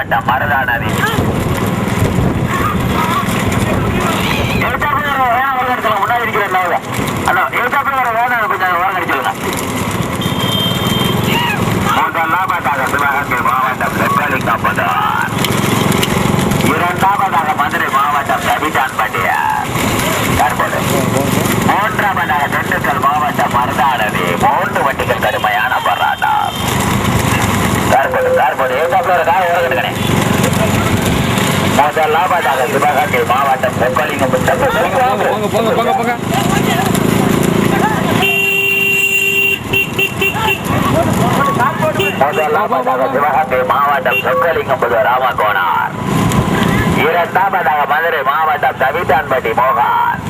மாவட்டம் மருதானதி. முன்னாடி இருக்கிற முதலாவதாக சிவகங்கை மாவட்டம் செக்கலிங்கம்புதூர், இரண்டாவதாக மதுரை மாவட்டம் கவிதான்பட்டியார், தற்போது மூன்றாவதாக திண்டுக்கல் மாவட்டம் மருதானதி. 3 வண்டிகள் கடுமையான போராட்டம். தற்போது முதலாவதாக சிவகங்கை மாவட்டம் செக்கலிங்கம்புதூர், முதலாவதாக சிவகங்கை மாவட்டம் சொக்கலிங்கம்புதூர் ராமகோனார், இரண்டாவதாக மதுரை மாவட்டம் கவிதான்பட்டி மோகன்,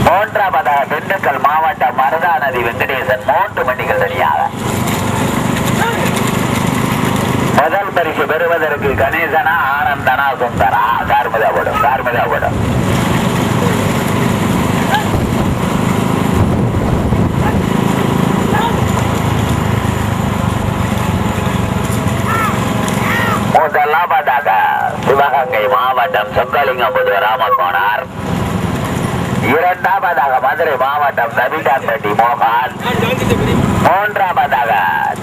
மூன்றாவதாக திண்டுக்கல் மாவட்டம் மருதானதி வெங்கடேசன். 3 வண்டிகள் தனியாக. முதல் பரிசு பெறுவதற்கு கணேசனா ஆனந்தனா சுந்தரா கார்மிதாபுரம். முதலாவதாக சிவகங்கை மாவட்டம் சொக்கலிங்கம்புதூர் ராமகோனார், இரண்டாவதாக மதுரை மாவட்டம் கவிதான்பட்டி மோகன், மூன்றாவதாக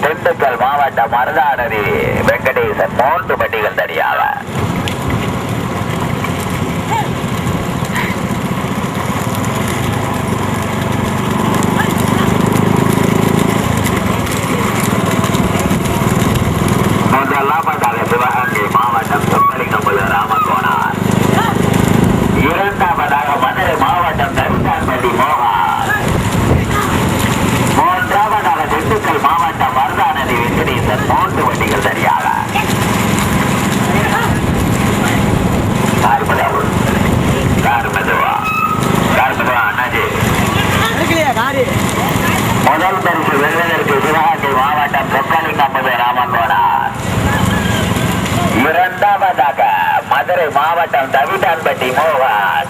திண்டுக்கல் மாவட்டம் மருதானதி வெங்கடேசன். 3 வண்டிகள் தனியாக. முதலாவதாக சிவகங்கை மாவட்டம் சொக்கலிங்கம்புதூர் ராமகோனார், இரண்டாவதாக மதுரை மாவட்டம் கவிதான்பட்டி மோகன், மூன்றாவதாக திண்டுக்கல் மாவட்டம் மருதானதி வெங்கடேசன். 3 வண்டிகள் சரியாக. அண்ணாஜி முதல் பரிசு வெல்வதற்கு சிவகங்கை மாவட்டம் சொக்கலிங்கம்புதூர் ராமகோனார், இரண்டாவதாக மதுரை மாவட்டம் கவிதான்பட்டி மோகன்,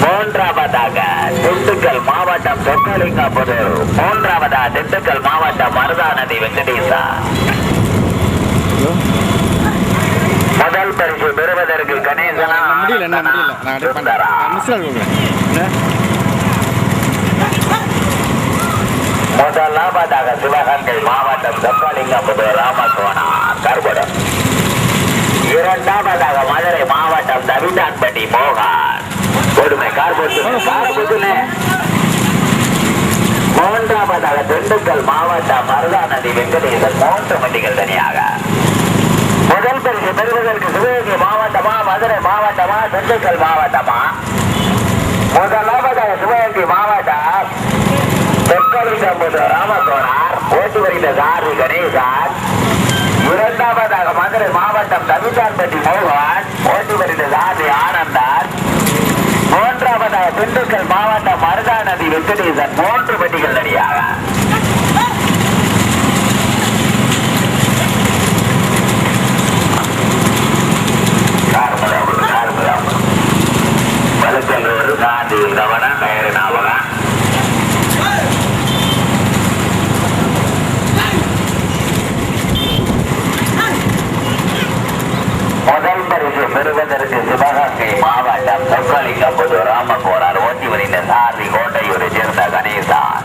மூன்றாவதாக திண்டுக்கல் மாவட்டம் சொக்கலிங்கம்புதூர், மூன்றாவதாக திண்டுக்கல் மாவட்டம் மருதானதி வெங்கடேசா. முதல் பரிசு பெறுவதற்கு கணேசனா முதலாவதாக சிவகங்கை மாவட்டம் சொக்கலிங்கம்புதூர் ராமகோனார் கர்படம், இரண்டாவதாக மதுரை மாவட்டம் கவிதான்பட்டி மோகன் கொடுமை கார்புத்துனே, மூன்றாவதாக திண்டுக்கல் மாவட்டம் மருதானதி வெங்கடேசன். 3 வண்டிகள் தனியாக. முதல் பரிசு பெறுவதற்கு சிவகங்கை மாவட்டமா மதுரை மாவட்டமா திண்டுக்கல் மாவட்டமா? முதலாவதாக சிவகங்கை மாவட்டம் சொக்கலிங்கம்புதூர் ராமகோனார், ஓட்டி வருகிற சாரி கணேசன். இரண்டாவதாக மதுரை மாவட்டம் கவிதான்பட்டி மோகன், ஓட்டி வருகிற சாரி ஆனந்தன். மூன்றாவதாக திண்டுக்கல் மாவட்டம் மருதானதி வெங்கடேசன். 3 வண்டிகள் தனியாக. வலுக்கல்லூர் காந்தி கவனம் கயிறு ஞாபகம். முதல் பரிசு பெறுவதற்கு சிவகங்கை மாவட்டம் சொக்கலிங்கம்புதூர் ராமகோனார், ஓட்டி வருகிற சாரி கோட்டையூரை சேர்ந்த கணேசன்.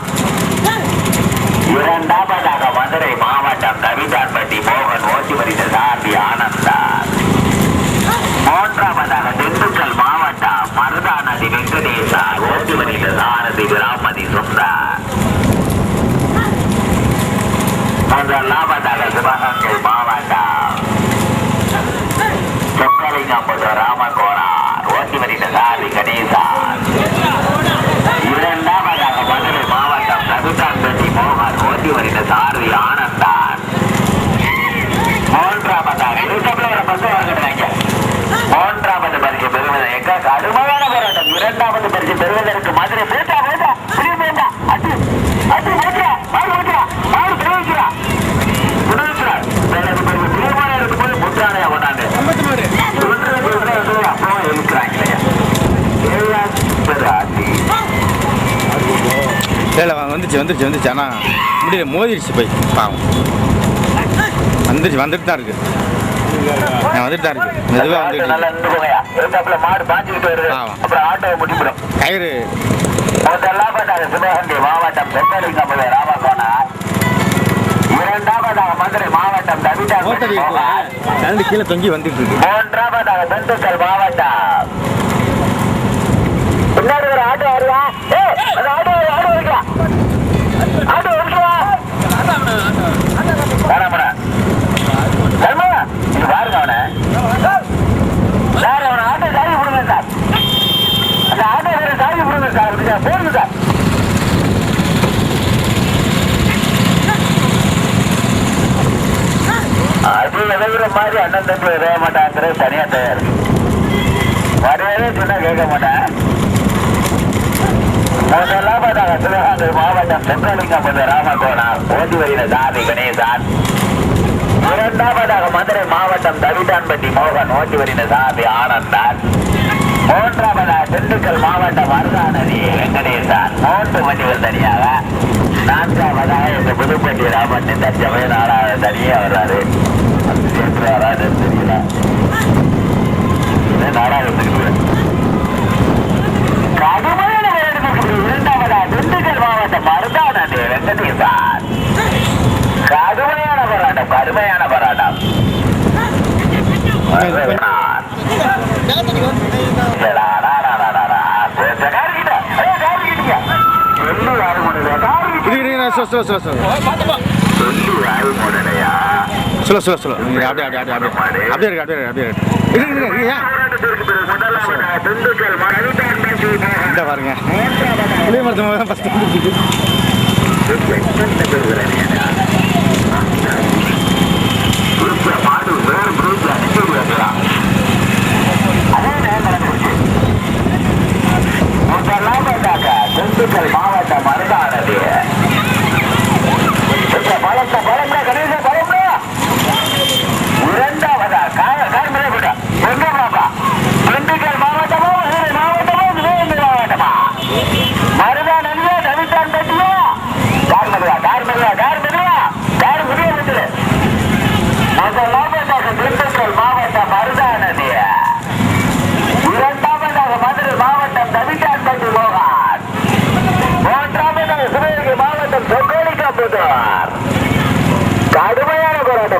இரண்டாவதாக மதுரை மாவட்டம் கவிதான்பட்டி மோகன், ஓட்டி வருகிற சாரி ஆனந்தன். மூன்றாவதாக திண்டுக்கல் மாவட்டம் மருதானதி வெங்கடேசா, ஓட்டி வருகிற சாரதி கிராமதி சுந்தர். முதலாவதாக சிவகங்கை மாவட்டம் சொக்கலிங்கம்புதூர் ராமகோனார், ஓட்டி வருகிற சாரி கணேசன். இரண்டாவதாக மதுரை மாவட்டம் கவிதான்பட்டி மோகன், ஓட்டி வருகிற சாரி ஆனந்தன். மூன்றாவதாக மூன்றாவது பரிசு பெறுவதற்கு கடுமையான போராட்டம். இரண்டாவது பரிசு பெறுவதற்கு மதுரை வந்துருச்சு ஆனால் முடியல, மோதிருச்சு போய் பாவம். வந்துட்டு தான் இருக்கு. நான் வந்துட்டு தான் இருக்கு மெதுவாக வந்துட்டு நல்லா நின்று போங்கயா. எதிர்த்தாப்புல மாடு பாஞ்சுக்கிட்டு வருது. ஆமா. அப்புறம் ஆட்டோவை முடிப்பிடும். கயிறு முதலாவதாக சிவகங்கை மாவட்டம் செங்கலிங்கம்புல ராமகோணர். இரண்டாவதாக மதுரை மாவட்டம் மோட்டர் தவிட்டார். கரண்டு கீழே தொங்கி வந்துட்டு இருக்கு. மூன்றாவதாக திண்டுக்கல் மாவட்டம். பின்னாடி ஒரு ஆட்டோ வருவா. அந்த ஆட்டோ வருவா. ஆட்டோ வருவா. வேணாமண்ணா. தர்மா, இது பாருங்க அவனை. சார் அவனை ஆட்டோ சாரி விடுங்க சார். அந்த ஆட்டோ வேற சாரி விடுங்க சார். போடுங்க சார். அது எதவிர மாதிரி அண்ணன் தம்பி விளைய மாட்டாங்கிறது தனியா தயார். வரவே சொன்னா கேட்க மாட்டேன். முதலாவதாக சிவகங்கை மாவட்டம் செங்கலிங்கம்புல ராமகோணர் ஓட்டி வருகிற சாமி கணேசன். இரண்டாவதாக மதுரை மாவட்டம் தவிட்டான்பட்டி மோகன் ஓட்டி வருகிற சாமி ஆனந்தன். மூன்றாவதாக திண்டுக்கல் மாவட்டம் அருகாநதி வெங்கடேசன். 3 வண்டிகள் தனியாக. நான்காவதாக இந்த புதுப்பட்டி ராமன் தற்சமய நாளாக தனியே வர்றாரு. வராதுன்னு தெரியல. நாடாளுமன்ற கடுமையான இரண்டாவதா திண்டுக்கல் மாவட்டம் அருகாநதி வெங்கடேசன். கடுமையான போராட்டம், கடுமையான போராட்டம். சொல்ல அப்படியே இருக்கு இந்த பாருங்க புளிய மரத்து தான் ஃபஸ்ட்டு வந்துருக்கு. திண்டுக்கல் மாவட்டம் அருகானது பழத்த கணேச பழம். இரண்டாவதா எங்க பாப்பா திண்டுக்கல் மாவட்டமோ சிவகங்கை மாவட்டமா மருதானந்தியா தவித்தான் பட்டியா முதலாவதாக திண்டுக்கல் மாவட்டம் மருதானதி. இரண்டாவதாக மதுரை மாவட்டம் தவித்தான் பட்டி மோகன். மூன்றாவதாக சிவகங்கை மாவட்டம் செங்கலிங்கம்புதூர்.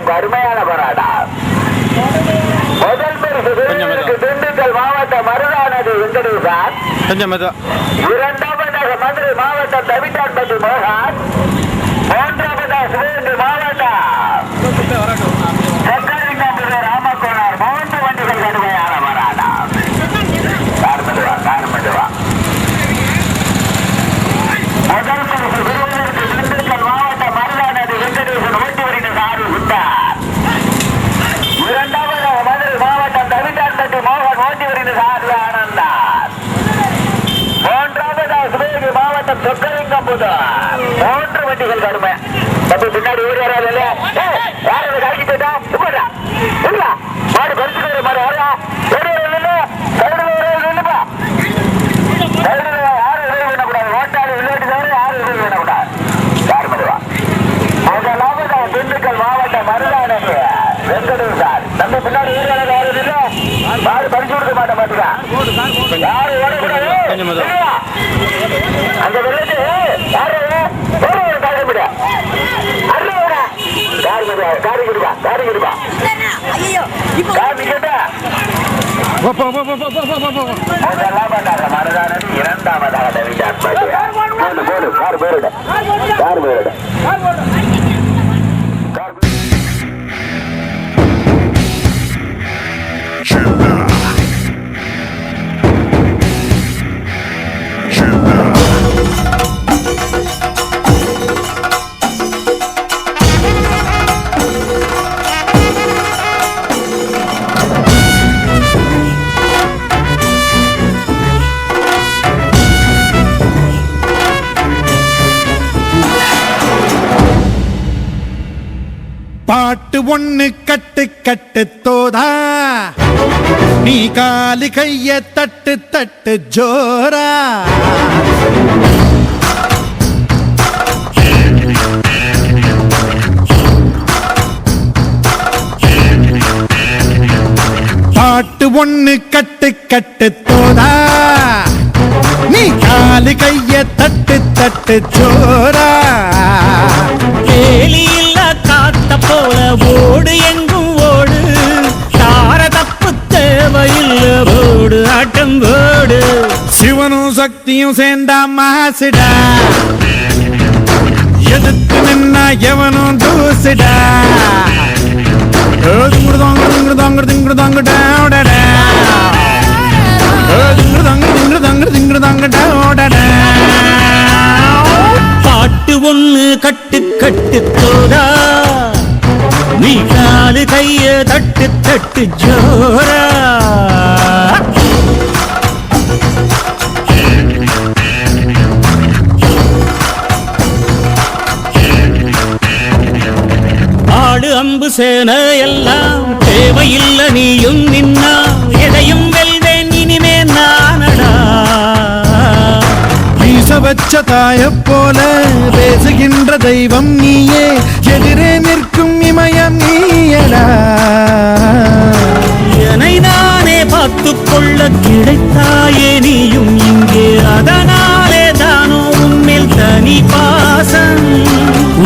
கடுமையான போராட்டம். முதல் பரிசு திண்டுக்கல் மாவட்டம் மருதானதி வெங்கடேசன். கொஞ்சம் மெதுவா. இரண்டாவதாக மதுரை மாவட்டம் தவிட்டான்பட்டி மோகன். மூன்றாவதாக சிவகங்கை மாவட்டம் செங்கலிங்கம்புல ராமகோணர். 3 வண்டிகள் கடுமையான போராட்டம். முதல் பரிசு திண்டுக்கல் மாவட்டம் மருதானதி வெங்கடேசன் ஓட்டி வருகிற சாரி சுத்தார். இரண்டாவதாக மதுரை மாவட்டம் தவிட்டான்பட்டி மோகன் ஓட்டி வருகிற சாரி ஆனந்தார். மூன்றாவதாக சிவகங்கை மாவட்டம் செங்கலிங்கம்புதூர். 3 வண்டிகள் கடுமை. தம்பி பின்னாடி ஓடி வராது இல்லையா? யாரும் கடைக்கு போயிட்டா உட்காடா இல்லையா? மாடு பறிச்சுக்கிற மாதிரி வரா ஓடி வரல. இல்லப்பா யாரும் உதவி பண்ணக்கூடாது. ஓட்டாளி விளையாட்டு தவிர யாரும் உதவி பண்ணக்கூடாது. யார் மதுவா முதலாவதாக திண்டுக்கல் மாவட்டம் மருதானதி வெங்கடேசன். தம்பி பின்னாடி ஓடி வராது யாரும் இல்லை. மாடு பறிச்சு கொடுக்க மாட்டேன் பாத்துக்கா. யாரும் ஓடக்கூடாது. அந்த வெள்ளத்து யாரு இரண்டாவதாக பாட்டு ஒண்ணு கட்டு கட்டு தோதா, நீ காலு கைய தட்டு தட்டு ஜோரா. பாட்டு ஒண்ணு கட்டு கட்டு தோதா நீ காலு கைய தட்டு தட்டு ஜோரா கேலி இல்ல காத்த போல ஓடு எங்கும் ஓடு தார தப்பு தேவையில்ல ஓடு ஆட்டம் ஓடு சிவனும் சக்தியும் சேர்ந்தா மாசுடா எதிர்த்து நின்னா எவனும் தூசுடா பாட்டு ஒண்ணு கட்டு கட்டு தோதா நீ காலு கைய தட்டு தட்டு ஜோரா ஆடு அம்பு சேன எல்லாம் தேவையில்ல நீயும் நின்னா எதையும் வெல்வேன் இனிமே நானடா வீச வச்ச தாய போல பேசுகின்ற தெய்வம் நீயே எதிரே நிற்கும் இமயம் நீயடா என்னை நானே பார்த்துக் கொள்ள கிடைத்தாயே நீயும் இங்கே அதனாலே தானோ உன்மேல் தனி பாசம்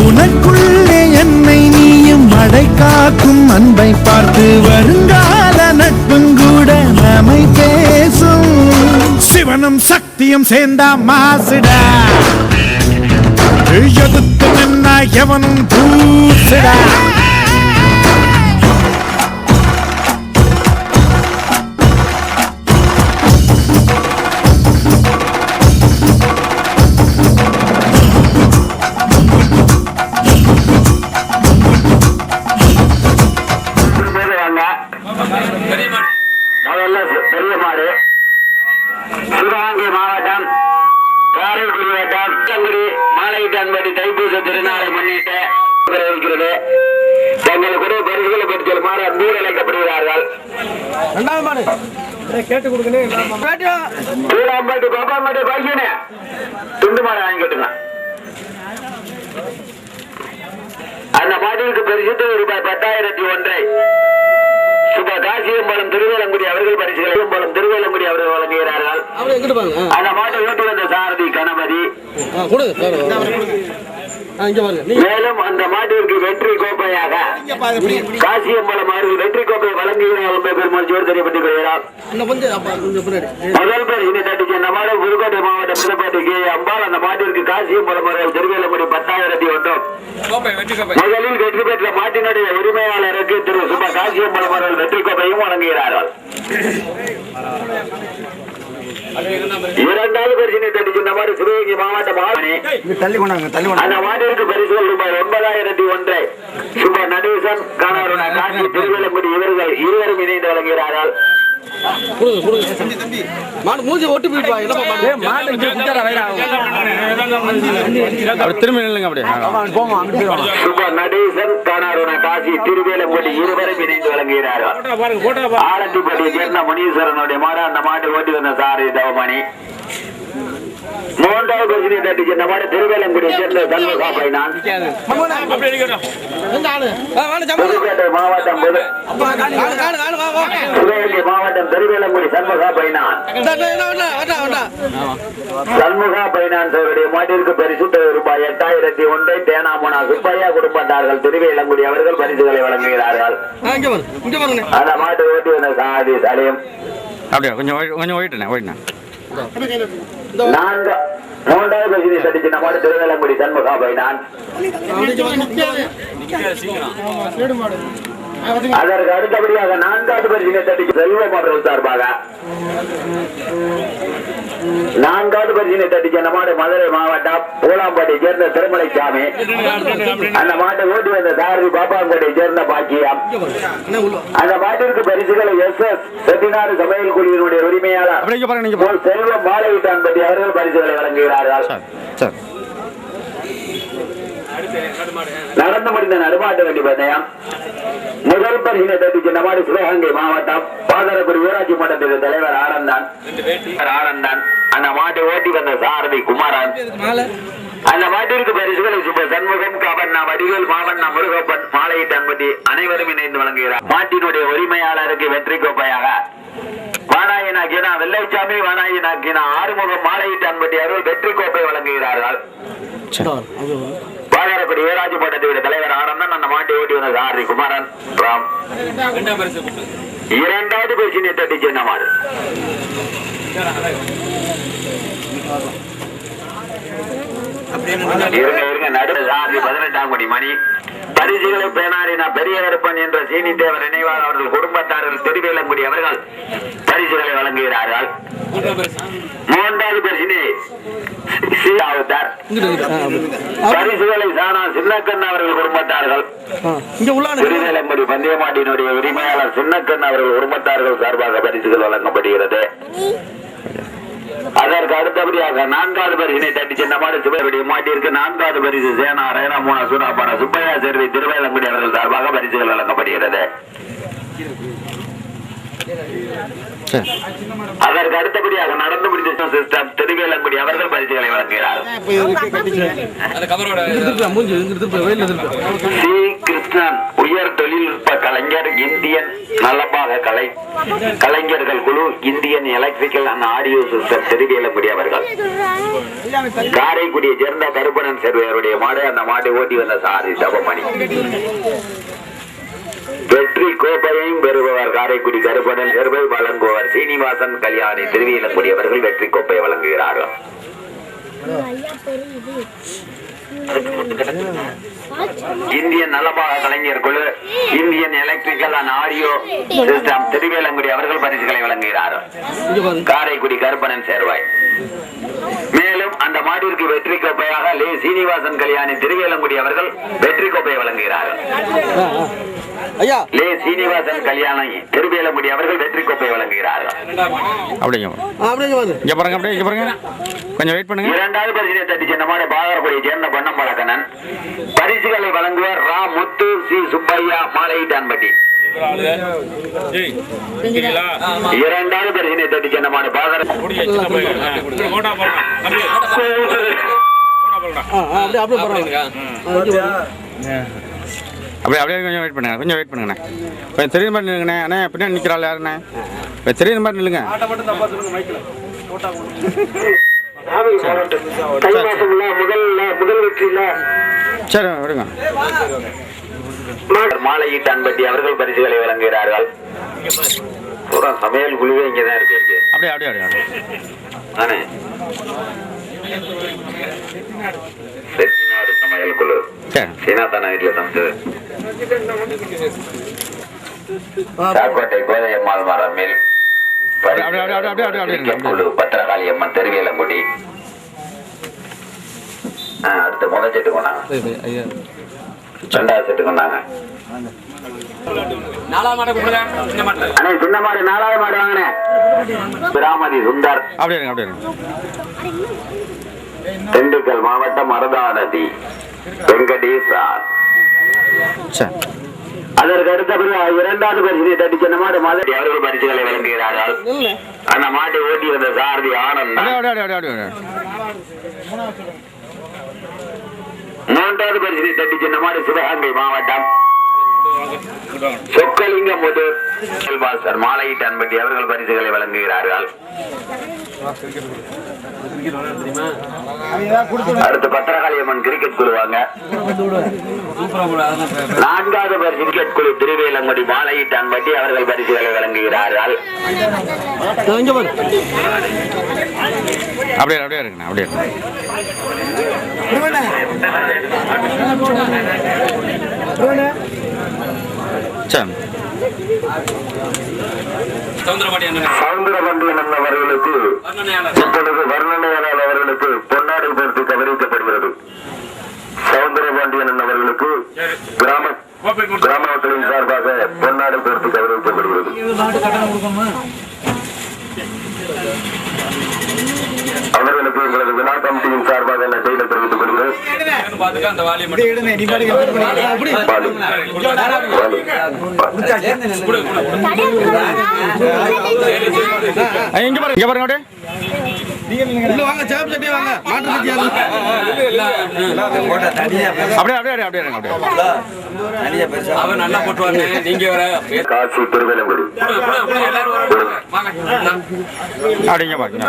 உனக்குள்ளே என்னை நீயும் அடை காக்கும் அன்பை பார்த்து வருங்கால நட்பும் கூட நம்மை பேசும் சிவனும் சக்தியும் சேர்ந்தா மாசுடா எதிர்த்து நின்னா எவனும் தூசுடா முதல்ல பெரிய மாடு சிவகங்கை மாவட்டம் காரைக்குடி வட்டம் தங்குடி மாலையிட்டான்பட்டி தைப்பூச திருநாளை முன்னிட்டு இருக்கிறது. தங்களுக்குரிய பரிசுகளை பெற்று மாற அன்போடு அழைக்கப்படுகிறார்கள். சூடாம்பட்டி பாப்பாம்பட்டி பையனே துண்டு மாடை வாங்கிட்டுங்க. அந்த மாட்டிற்கு பரிசு ரூபாய் 10,001 சுப காசியம்பலம் திருவேலங்குடி அவர்கள் பரிசுகள் திருவேலங்குடி அவர்கள் வழங்குகிறார்கள். அந்த மாட்டை ஓட்டி வந்த சாரதி கணபதி. மேலும் அந்த மாட்டிற்கு வெற்றி கோப்பையாக காசியம்பலம் அவர்கள் வெற்றி கோப்பை வழங்குகிறார் பெருமாள் ஜோர் தெரியப்பட்டுக் கொள்கிறார். முதல் பேர் இனி தட்டிச்சு அந்த மாடு புதுக்கோட்டை மாவட்டம் புதுப்பாட்டிக்கு அம்பாள். அந்த மாட்டிற்கு காசியம்பலம் அவர்கள் திருவேலங்குடி 10,001. முதலில் வெற்றி பெற்ற மாட்டினுடைய உரிமையாளருக்கு திரு சுப காசியம்பலம் அவர்கள் வெற்றி கோப்பையும் வழங்குகிறார்கள். இரண்டாவது பரிசினை தட்டிச்சு இந்த மாதிரி சிவகங்கை மாவட்டம் ஆவணி. அந்த மாட்டிற்கு பரிசுகள் ரூபாய் 9,001 சுப நடேசன் காணாருண காசி திருவேலங்குடி இவர்கள் இருவரும் இணைந்து வழங்குகிறார்கள். திரும்பி நில்லுங்க அப்படியே. சுப நடேசன் காணாருண காசி திருவேலங்குடி இருவரும் இணைந்து வழங்குகிறார்கள். ஆலத்திப்பட்டியை சேர்ந்த முனீஸ்வரனுடைய மாடு. அந்த மாட்டை ஓட்டி வந்த சாரி தவமணி. மூன்றாவது பரிசினை தட்டிச்சு இந்த மாடு திருவேலங்குடியை சேர்ந்த சண்முகா பைனான். புதுக்கோட்டை மாவட்டம் சிவகங்கை மாவட்டம் திருவேலங்குடி சண்முகா பைனான். சண்முகா பைனான்ஸ் அவருடைய மாட்டிற்கு பரிசு ரூபாய் 8,001 தேனாமுனா சுப்பையா குடும்பத்தார்கள் திருவேலங்குடி அவர்கள் பரிசுகளை வழங்குகிறார்கள். அந்த மாட்டை ஓட்டி வந்த சாதி சலயம். அப்படியே கொஞ்சம் ஓயிட்டேன். மூன்றாவது பரிசினை தட்டிச்சு நம்ம திருவேலங்குடி சண்முகா பைனான். அதற்கு அடுத்தபடியாக நான்காவது பரிசினை தட்டிச்சு செல்வம் அவர்கள் சார்பாக நான்காவது பரிசினை தட்டிச்சு அந்த மாடு மதுரை மாவட்டம் பூலாம்பட்டியை சேர்ந்த திருமலைசாமி. அந்த மாட்டை ஓட்டி வந்த சாரதி பாப்பாம்பட்டியை சேர்ந்த பாக்கியம். அந்த மாட்டிற்கு பரிசுகளை SS செட்டிநாடு சமையல் குழுவினுடைய உரிமையாளர் செல்வம் மாலையிட்டான்பட்டி அவர்கள் பரிசுகளை வழங்குகிறார்கள். நடந்து முடிந்த நடுமாட்டு வண்டி பந்தயம் முதல் பரிசினை தட்டிச்சு இந்த மாடு சிவகங்கை மாவட்டம் பாதரக்குடி ஊராட்சி மன்றத்தின் தலைவர் ஆனந்தான். அந்த மாட்டை ஓட்டி வந்த சாரதி குமாரன். அந்த மாட்டிற்கு பரிசுகளை சுப சண்முகம் கவண்ணா வடிவேல் மாவண்ணா முருகப்பன் மாலையிட்டன்பட்டி அனைவரும் இணைந்து வழங்குகிறார். மாட்டினுடைய உரிமையாளருக்கு வெற்றி கோப்பையாக வானாயினாக்கினா வெள்ளைச்சாமி வானாயினாக்கினா ஆறுமுகம் மாலையிட்டன்பட்டி அவர்கள் வெற்றி கோப்பை வழங்குகிறார்கள். வாகரக்குடி ஏராஜி போட்டத்தினுடைய தலைவர் ஆனந்தன் அந்த மாட்டை ஓட்டி வந்த சாரி குமாரன் ராம் இரண்டாவது பரிசினை தட்டி சின்ன மாடு. இருங்க நடுவு சாரி 18ஆம் கோடி மணி பரிசுகளை பேனாரினா பெரிய கருப்பன் என்ற சீனி தேவர் நினைவாக அவர்கள் குடும்பத்தார்கள் திருவேலங்குடி அவர்கள் பரிசுகளை வழங்குகிறார்கள். மூன்றாவது பரிசினை பரிசுகளை சானா சின்னக்கண்ண அவர்கள் குடும்பத்தார்கள் திருவேலங்குடி பந்தயமாட்டினுடைய உரிமையாளர் சின்னக்கண்ண அவர்கள் குடும்பத்தார்கள் சார்பாக பரிசுகள் வழங்கப்படுகிறது. அதற்கு அடுத்தபடியாக 4வது பரிசினை தட்டி சின்ன மாடு சிவருடைய மாட்டிற்கு 4வது பரிசு சேனா ரேனா மூணா சூனாப்பான சுப்பையா சேர்வை திருவேலங்குடி அவர்கள் சார்பாக பரிசுகள் வழங்கப்படுகிறது. அதற்கு அடுத்தபடியாக நடந்து முடிந்த சிஸ்டம் திருவேலங்குடி அவர்கள் பரிசுகளை வழங்குகிறார். சி கிருஷ்ணன் உயர் தொழில்நுட்ப கலைஞர் இந்தியன் நலபாக கலைஞர்கள் குழு Indian electrical and audio system Thiruvelangudi அவர்கள் காரைக்குடியை சேர்ந்த கருப்பணன் சேர்வையருடைய மாடு அந்த மாட்டை ஓட்டி வந்த சாரி தபமணி வெற்றி கோப்பையையும் பெறுபவர் காரைக்குடி கருப்பணன் சேர்வை வழங்குவர் சீனிவாசன் கல்யாணி திருவேலங்குடி அவர்கள் வெற்றி கோப்பை வழங்குகிறார்கள். இந்தியன் நலபாக கலைஞர் குழு Indian electrical and audio system Thiruvelangudi அவர்கள் பரிசுகளை வழங்குகிறார்கள். காரைக்குடி கருப்பணன் சேர்வாய். மேலும் அந்த மாட்டிற்கு வெற்றி கோப்பையாக லே சீனிவாசன் கல்யாணி திருவேலங்குடி அவர்கள் வெற்றி கோப்பை வழங்குகிறார்கள். லே சீனிவாசன் கல்யாணி திருவேலங்குடி அவர்கள் வெற்றி கோப்பை வழங்குகிறார்கள். கொஞ்சம் வெயிட் பண்ணுங்க. இரண்டாவது பரிசினை தட்டி சின்ன மாடு பாகரக்குடியை சேர்ந்த பொன்னம் பழக்கண்ணன் பரிசுகளை வழங்குவார் ரா முத்து சி சுப்பையா மாலையிட்டான்பட்டி. இரண்டாவது பரிசினை தட்டி சின்ன மாடு பாகர அப்படியே கொஞ்சம் வெயிட் பண்ணுங்க. கொஞ்சம் வெயிட் பண்ணுங்கண்ணே. கொஞ்சம் தெரியுற மாதிரி நில்லுங்கண்ணே. அண்ணே பின்னாடி நிற்கிறாள் யாருண்ணே? தெரியுற மாதிரி நில்லுங்க. சரி விடுங்க. மாலையிட்டான்பட்டி அவர்கள் பரிசுகளை வழங்குகிறார்கள். சமையல் குழுவே இங்கதான் இருக்கு. அப்படியே அப்படியே அப்படியே செட்டிநாடு சமையல் குழு சீனாத்தான வீட்டுல சமைச்சது சாக்கோட்டை கோதையம்மாள் மரமில் குழு பத்திரகாளி அம்மன் திருவேலங்குடி. அடுத்து முதல் செட்டு கொண்டாங்க. ரெண்டாவது செட்டு கொண்டாங்க. சின்ன மாடு 4வது மாடு வாங்கினே பிராமதி சுந்தர். அப்படியே திண்டுக்கல் மாவட்டம் மருதாநதி வெங்கடேசார். அதற்கு அடுத்தபடி 2வது பரிசினை தட்டி சின்ன மாடு மாதிரி அவர்கள் பரிசுகளை வழங்குகிறார்கள். அந்த மாட்டை ஓட்டி வந்த சாரதி ஆனந்த். 3வது பரிசினை தட்டி சின்ன மாடு சிவகங்கை மாவட்டம் சொக்கலிங்கமுதூர் செல்வாசர் மாலையிட்டான்பட்டி அவர்கள் பரிசுகளை வழங்குகிறார்கள். அடுத்து பத்திரகாளியம்மன் கிரிக்கெட் குழுவாங்க. 4வது பரிசு கிரிக்கெட் குழு திருவேலங்குடி மாலையிட்டான்பட்டி அவர்கள் பரிசுகளை வழங்குகிறார்கள். அப்படியே அப்படியே இருக்குண்ணா. அப்படியே சவுந்தரபாண்டியன் அவர்களுக்கு இப்பொழுது வர்ணனையாளர் அவர்களுக்கு பொன்னாடை பொறுத்து கவனிக்கப்படுகிறது. சவுந்தரபாண்டியன் அவர்களுக்கு கிராமத்தின் சார்பாக பொன்னாடை பொறுத்து கவனிக்கப்படுகிறது. அவர்களுக்கு எங்களது விழா கமிட்டியின் சார்பாக நன்றிகளை தெரிவித்துக் கொள்கிறேன். இங்க பாருங்க. உள்ள வாங்க, சேப்பு சட்டியா வாங்க. மாட்டு சட்டியா இருக்கு. அப்படியே அப்படியே அப்படியே இருங்க, அப்படியே அவன் நல்லா போட்டுவாங்க. நீங்க வர காசி திருவேலங்குடி அப்படிங்க பாருங்க.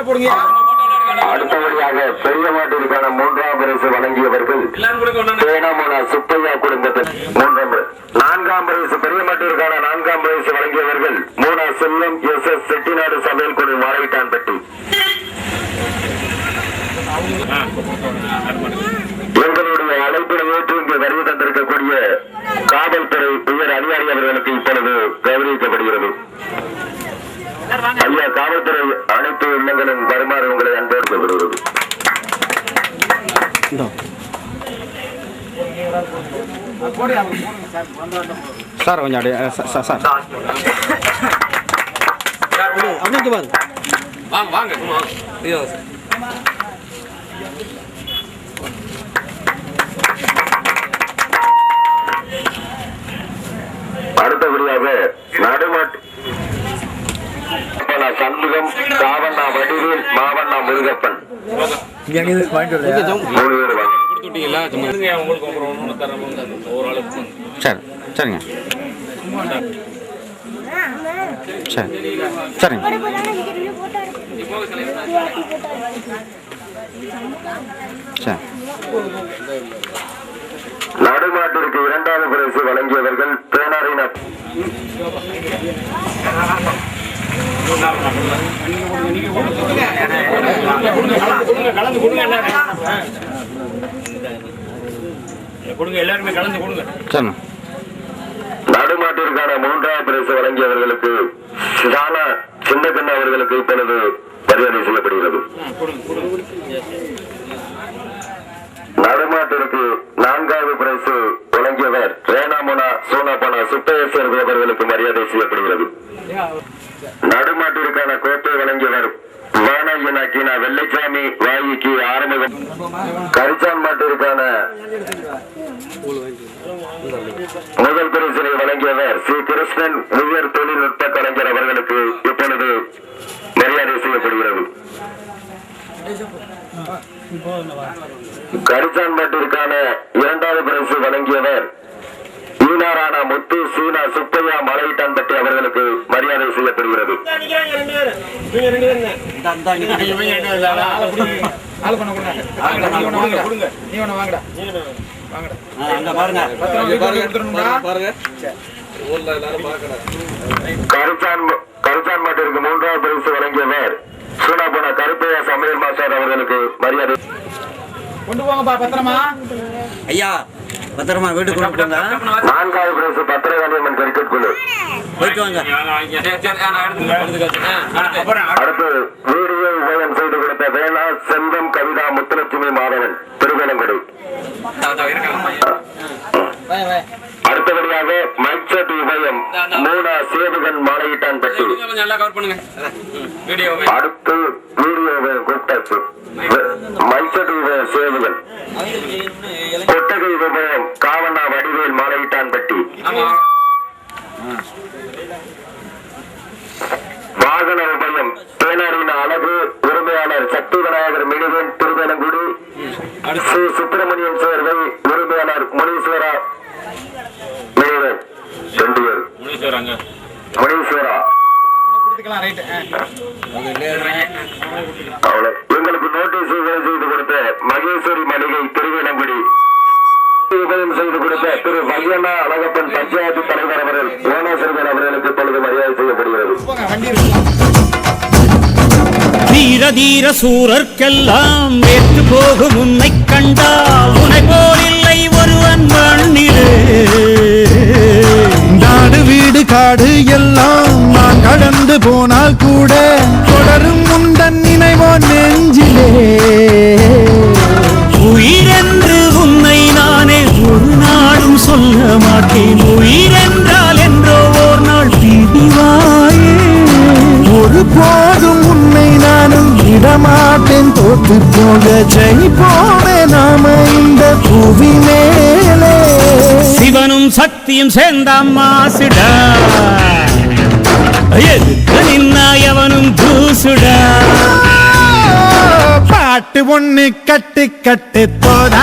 அடுத்தபடியாக பெரிய மாட்டிற்கான 3ஆம் பரிசு வழங்கியவர்கள் தேனாமோனா சுப்பையா குடும்பத்தில் 4ஆம் பரிசு பெரிய மாட்டிற்கான 4ஆம் பரிசு வழங்கியவர்கள் மூணா செல்லம் எஸ் செட்டிநாடு சமையல் குழு மாலையிட்டான்பட்டி. எங்களுடைய அழைப்பினை ஏற்று இங்கு வருகை தந்திருக்கக்கூடிய காவல்துறை உயர் அதிகாரி அவர்களுக்கு இப்பொழுது கௌரவிக்கப்படுகிறது. ஐயா, காவல்துறை அனைத்து இல்லங்களும் வருமாறு உங்களை அன்பேற்க விடுகிறது. சார் கொஞ்சம் அப்படியே சார் வாங்க வாங்க. அடுத்தபடியாக நடுமாட்டு சண்முகம், காவண்ணா வடிவேல், மாவண்ணா முருகப்பன் 3 பேர் வாங்க. கொடுத்துட்டீங்களா? உங்களுக்கு ஒன்று தரணும் ஒரு ஆளுக்கு. சரி சரிங்க சரி சரிங்க. சரி நடுமாட்டிற்கு 2ஆவது பரிசு வழங்கியவர்கள் பேனாரினர் எல்லாருமே கலந்து கொடுங்க. சரிண்ணா. நடுமாட்டிற்கான 3ஆவது பரிசு வழங்கியவர்களுக்கு சின்ன கண்ணா அவர்களுக்கு இப்பொழுது மரியாதை செய்யப்படுகிறது. நடுமாட்டிற்கு 4ஆவது பரிசு வழங்கியவர் ரேனாமுனா சோனாபானா சுப்பேஸ்வர் அவர்களுக்கு மரியாதை செய்யப்படுகிறது. நடுமாட்டிற்கான கோப்பை வழங்கியவர் வானகினா வெள்ளைச்சாமி வாயிக்கு ஆறுமுகம். கரிச்சான் மாட்டிற்கான முதல் பரிசினை வழங்கியவர் ஸ்ரீ கிருஷ்ணன் உயர் தொழில்நுட்ப கலைஞர் அவர்களுக்கு இப்பொழுது மரியாதை செய்யப்படுகிறது. கரிச்சான் மாட்டிற்கான 2ஆவது பரிசு வழங்கியவர் ஈனாரான முத்து சீனா சுப்பையா மலையிட்டான்பட்டி அவர்களுக்கு மரியாதை செய்யப்படுகிறது. கரிச்சான் மாட்டிற்கு 3ஆவது பரிசு வழங்கியவர் சூனாபுன கருப்பையா சமையல் மாஸ்டர் அவர்களுக்கு மரியாதை. கொண்டு போங்கப்பா பத்திரமா. ஐயா பத்திரமா வீட்டுக்கு கொண்டு போங்க. 4ஆவது பரிசு பத்திரகாளியம்மன் கிரிக்கெட் குழு. போயிட்டு வாங்க. அடுத்து வீடியோ உபயம் செய்து கொடுத்த வேளா செல்வம் கவிதா முத்துலட்சுமி மாதவன் திருவேலங்குடி. அடுத்தபடியாக மைக்செட் உபயம் மூணா சேதுகன் மாலையிட்டான்பட்டி. அடுத்து வீடியோ கூப்பிட்டாச்சு. மைக்செட் உபயம் சேதுகன். கொட்டகை உபயம் காவண்ணா வடிவேல் மாலையிட்டான்பட்டி. வாகன உபயம் தேனாரின் அழகு உரிமையாளர் சக்தி விநாயகர் மினிவன் திருவேலங்குடி. ஸ்ரீ சுப்பிரமணியன் சேர்வை உரிமையாளர் முனீஸ்வரா மினிவன் செண்டியூர் முனீஸ்வரா. எங்களுக்கு நோட்டீஸ் செய்து கொடுத்த மகேஸ்வரி மளிகை திருவேலங்குடி. உபயம் செய்து கொடுத்த திரு வையண்ணா அழகப்பன் பஞ்சாயத்து தலைவர் அவர்கள் ஓனாசிரியர் அவர்களுக்கு இப்பொழுது மரியாதை செய்யப்படுகிறது. தீர தீர சூரர்க்கெல்லாம் ஏற்று போகும் உன்னை கண்டால் உனை போல் இல்லை ஒருவன் மண்ணிலே. நாடு வீடு காடு எல்லாம் நான் கடந்து போனால் கூட தொடரும் முந்தன் நினைவோ நெஞ்சிலே. உயிரென்று உன்னை நானே ஒரு நாளும் சொல்ல மாட்டேன். உயிரென்றால் என்றோ ஓர் நாள் பிடிவாயே. ஒரு போதும் உன்னை நானும் விடமாட்டேன். தோத்து போக ஜெயிப்போமே நாம இந்த புவி மேலே. சிவனும் சக்தியும் சேர்ந்தாம் மாசுடா. எதுக்கு நின்னா எவனும் தூசுடா. பாட்டு ஒண்ணு கட்டு கட்டு போடா